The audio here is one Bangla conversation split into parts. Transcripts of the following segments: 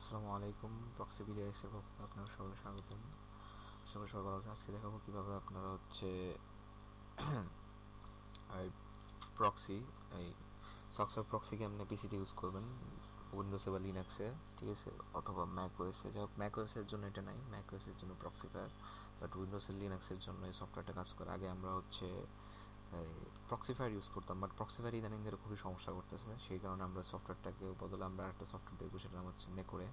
আসসালামু আলাইকুম। প্রক্সিপিডিয়া এসে আপনারা সবাই স্বাগতম। সবাই সবাই ভালো আছে। আজকে দেখাবো কীভাবে আপনারা হচ্ছে এই প্রক্সি এই সফটওয়্যার প্রক্সি কেমনে পিসিতে ইউজ করবেন, উইন্ডোজে বা লিনাক্সে, ঠিক আছে, অথবা ম্যাক ওএসে। যাই হোক, ম্যাক ওএসের জন্য এটা নাই, ম্যাক ওএসের জন্য প্রক্সিফায়ার, বাট উইন্ডোজের লিনাক্সের জন্য এই সফটওয়্যারটা কাজ করে। আগে আমরা হচ্ছে প্রক্সিফায়ার ইউজ করতাম, বাট প্রক্সিফায়ার ইদানিং ধরে খুবই সমস্যা করতেছে। সেই কারণে আমরা সফটওয়্যারটাকে বদলে আমরা একটা সফটওয়্যার দেখবো, সেটার নাম হচ্ছে নেকোরে।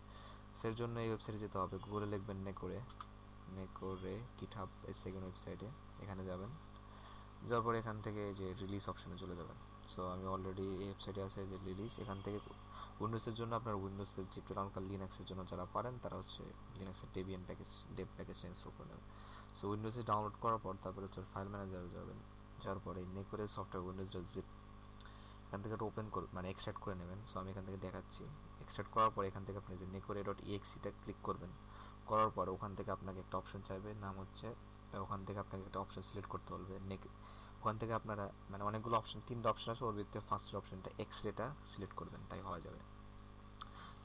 সের জন্য এই ওয়েবসাইটে যেতে হবে, গুগলে লিখবেন নেকোরে, নেকোরে গিটহাব এই সেকেন্ড ওয়েবসাইটে, এখানে যাবেন। যাওয়ার পরে এখান থেকে যে রিলিজ অপশানে চলে যাবেন। সো আমি অলরেডি এই ওয়েবসাইটে আছে যে রিলিজ, এখান থেকে উইন্ডোজের জন্য আপনার উইন্ডোজের যে ডাউনকার, লিনাক্সের জন্য যারা পারেন তারা হচ্ছে লিনাক্সের ডেবিয়ান প্যাকেজ, ডেব প্যাকেজটা ইনস্টল করে নেবেন। সো উইন্ডোজে ডাউনলোড করার পর তারপরে হচ্ছে ফাইল ম্যানেজারে যাবেন। যাওয়ার পরে নেকোরে সফটওয়্যার উইন্ডোজটা জিপ এখান থেকে একটা ওপেন করে মানে এক্সট্রাক্ট করে নেবেন। সো আমি এখান থেকে দেখাচ্ছি। এক্সট্রাক্ট করার পরে এখান থেকে আপনি যে নেকোরে ডট ইএক্সিটা ক্লিক করবেন। করার পরে ওখান থেকে আপনাকে একটা অপশন চাইবে, নাম হচ্ছে, ওখান থেকে আপনাকে একটা অপশন সিলেক্ট করতে বলবে। ওখান থেকে আপনারা মানে অনেকগুলো অপশন, তিনটা অপশন আছে, ওর ভিতরে ফার্স্টের অপশনটা এক্সরেটা সিলেক্ট করবেন, তাই হওয়া যাবে।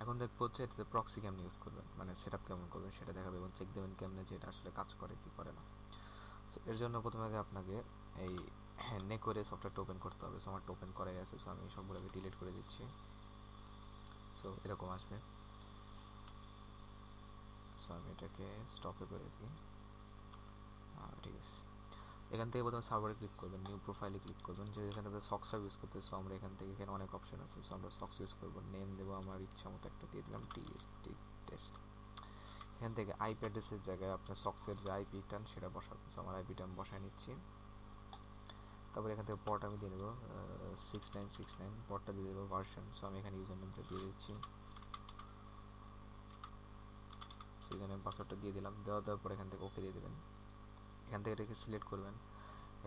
এখন দেখবো হচ্ছে এটাতে প্রক্সি কেমন ইউজ করবেন, মানে সেট আপ কেমন করবেন সেটা দেখাবে, এবং চেক দেবেন কেমনে যে এটা আসলে কাজ করে কি করে না। সো এর জন্য প্রথমে আগে আপনাকে এই নেকোরে সফটওয়্যারটা ওপেন করতে হবে। সো আমারটা ওপেন করাই আছে, সো আমি সবগুলোকে ডিলিট করে দিচ্ছি। সো এরকম আসবে। সো আমি এটাকে স্টপে করে দিই। ঠিক আছে, এখান থেকে প্রথমে সার্ভারে ক্লিক করবেন, নিউ প্রোফাইলে ক্লিক করবেন। যে এখানে সক্স ইউজ করতে, সো আমরা এখান থেকে এখানে অনেক অপশন আছে। সো আমরা সক্স ইউজ করবো, নেম দেবো আমার ইচ্ছা মতো একটা দিয়ে দিলাম, টিএসটি টেস্ট। এখান থেকে আইপি অ্যাড্রেসের জায়গায় আপনার সক্সের যে আইপি টান সেটা বসাবো। সো আমার আইপি টান বসায় নিচ্ছি। তারপরে এখান থেকে পর্ট আমি দিয়ে দেবো 6969, পর্টটা দিয়ে দেবো ভার্সন। সো আমি এখানে ইউজার নেমটা দিয়ে দিচ্ছি। সো ইউজার নেম পাসওয়ার্ডটা দিয়ে দিলাম। দেওয়ার পর এখান থেকে ওকে দিয়ে দেবেন। এখান থেকে এটাকে সিলেক্ট করবেন।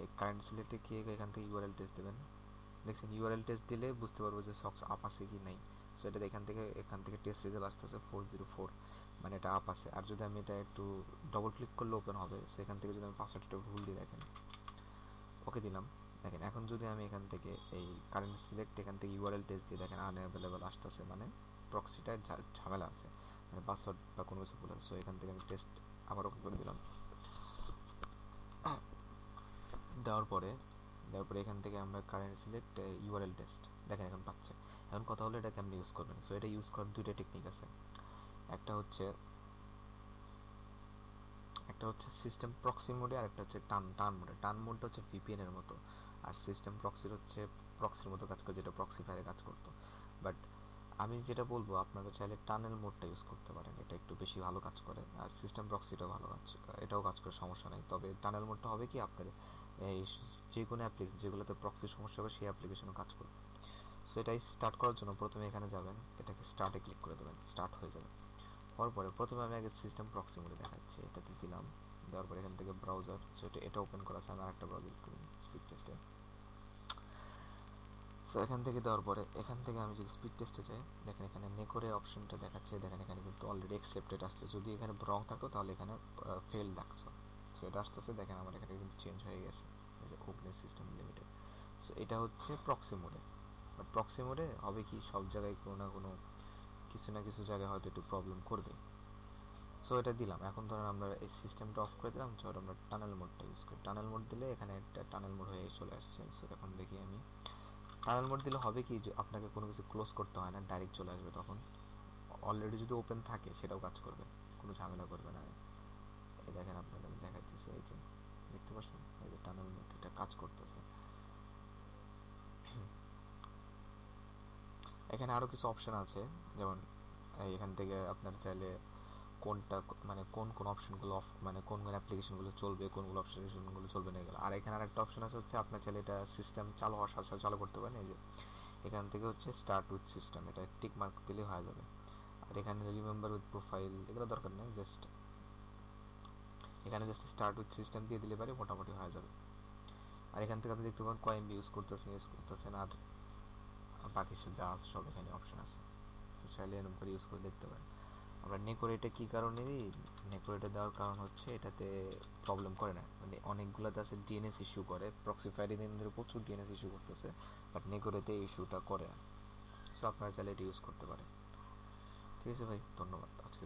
এই কারেন্ট সিলেক্টে গিয়ে এখান থেকে ইউআরএল টেস্ট দেবেন। দেখছেন ইউআরএল টেস্ট দিলে বুঝতে পারবো যে সক্স আপ আছে কি নাই। সো এটা এখান থেকে টেস্ট রেজাল্ট আসতেছে 404, মানে এটা আপ আছে। আর যদি আমি এটা একটু ডবল ক্লিক করলে ওপেন হবে। সো এখান থেকে যদি আমি পাসওয়ার্ডটা ভুল দিয়ে দেখেন, ওকে দিলাম। দেখেন এখন যদি আমি এখান থেকে এই কারেন্ট সিলেক্ট, এখান থেকে ইউআরএল টেস্ট দিয়ে দেখেন আনঅ্যাভেলেবল আসতেছে, মানে প্রক্সিটার ঝামেলা আছে, মানে পাসওয়ার্ড বা কোনো কিছু ভুল আছে। সো এখান থেকে আমি টেস্ট আবার ওকে করে দিলাম। দেওয়ার পরে এখান থেকে আমরা কারেন্ট সিলেক্ট ইউআরএল টেস্ট, দেখেন এখন পাচ্ছে। এখন কথা হলো এটা কেমন ইউজ করবেন। সো এটা ইউজ করার দুইটা টেকনিক আছে। একটা হচ্ছে সিস্টেম প্রক্সি মোডে, আর একটা হচ্ছে টান টান মোডে। টান মোডটা হচ্ছে ভিপিএন এর মতো, আর সিস্টেম প্রক্সির মতো কাজ করে, যেটা প্রক্সিফায়ারে কাজ করতো। বাট আমি যেটা বলবো, আপনারা চাইলে টানেল মোডটা ইউজ করতে পারেন, এটা একটু বেশি ভালো কাজ করে। আর সিস্টেম প্রক্সিটাও ভালো কাজ, এটাও কাজ করে, সমস্যা নেই। তবে টানেল মোডটা হবে কি, আপনার এই যে কোনো অ্যাপ্লিকেশন যেগুলোতে প্রক্সির সমস্যা হবে সেই অ্যাপ্লিকেশনও কাজ করবে। সো এটাই স্টার্ট করার জন্য প্রথমে এখানে যাবেন, এটাকে স্টার্টে ক্লিক করে দেবেন, স্টার্ট হয়ে যাবে। হওয়ার পরে প্রথমে আমি আগে সিস্টেম প্রক্সি মোডে দেখাচ্ছি, এটাতে দিলাম। দেওয়ার পরে এখান থেকে ব্রাউজার, সো এটা ওপেন করা আছে, আমি আরেকটা ব্রাউজার করি স্পিড টেস্টে। সো এখান থেকে দেওয়ার পরে এখান থেকে আমি যদি স্পিড টেস্টে যাই, দেখেন এখানে নেকোরে অপশনটা দেখাচ্ছে। দেখেন এখানে কিন্তু অলরেডি অ্যাকসেপ্টেড আসছে, যদি এখানে রং থাকতো তাহলে এখানে ফেল দেখাচ্ছে। সো এটা আসতেছে, দেখেন আমার এখানে কিন্তু চেঞ্জ হয়ে গেছে, এই যে অগ্নি সিস্টেম লিমিটেড। সো এটা হচ্ছে প্রক্সি মোডে। বাট প্রক্সি মোডে হবে কি, সব জায়গায় কোনো না কোনো কিছু না কিছু জায়গায় হয়তো একটু প্রবলেম করবে। সো এটা দিলাম। এখন ধরেন আমরা এই সিস্টেমটা অফ করে দিলাম, ধর আমরা টানেল মোডটা ইউজ করি। টানেল মোড দিলে এখানে একটা টানেল মোড হয়ে চলে আসছে। সো এখন দেখি আমি টানেল মোড দিলে হবে কি, যে আপনাকে কোনো কিছু ক্লোজ করতে হয় না, ডাইরেক্ট চলে আসবে। তখন অলরেডি যদি ওপেন থাকে সেটাও কাজ করবে, কোনো ঝামেলা করবে না। এই দেখেন আপনাকে আমি দেখাইতেছি, এই যে দেখতে পাচ্ছেন এই যে টানেল মোড, এটা কাজ করতেছে। এখানে আরও কিছু অপশান আছে, যেমন এখান থেকে আপনার চাইলে কোনটা মানে কোন কোন অপশনগুলো অফ, মানে কোন কোন অ্যাপ্লিকেশনগুলো চলবে, কোনগুলো অপশনগুলো চলবে না এগুলো। আর এখানে আরেকটা অপশন আছে হচ্ছে, আপনার চাইলে এটা সিস্টেম চালু হওয়ার সাথে সাথে চালু করতে পারেন। এই যে এখান থেকে হচ্ছে স্টার্ট উইথ সিস্টেম, এটা টিক মার্ক দিলেই হয়ে যাবে। আর এখানে রিমেম্বার উইথ প্রোফাইল এগুলো দরকার নেই, এখানে জাস্ট স্টার্ট উইথ সিস্টেম দিয়ে দিলে পারে, মোটামুটি হয়ে যাবে। আর এখান থেকে আপনি দেখতে পাবেন কয় এমবি ইউজ করতেছেন, আর বাকি যা আছে সব এখানে অপশন আছে। সো চাইলে এরকম করে ইউজ করে দেখতে পারেন। আমরা নেকোরেটা কী কারণে দিই, নেকোরেটা দেওয়ার কারণ হচ্ছে এটাতে প্রবলেম করে না, মানে অনেকগুলোতে আছে ডিএনএস ইস্যু করে, প্রক্সিফায়ারে দিন ধরে প্রচুর ডিএনএস ইস্যু করতেছে, বাট নেকোরেতে ইস্যুটা করে না। সো আপনারা চাইলে এটা ইউজ করতে পারেন। ঠিক আছে ভাই, ধন্যবাদ আজকে।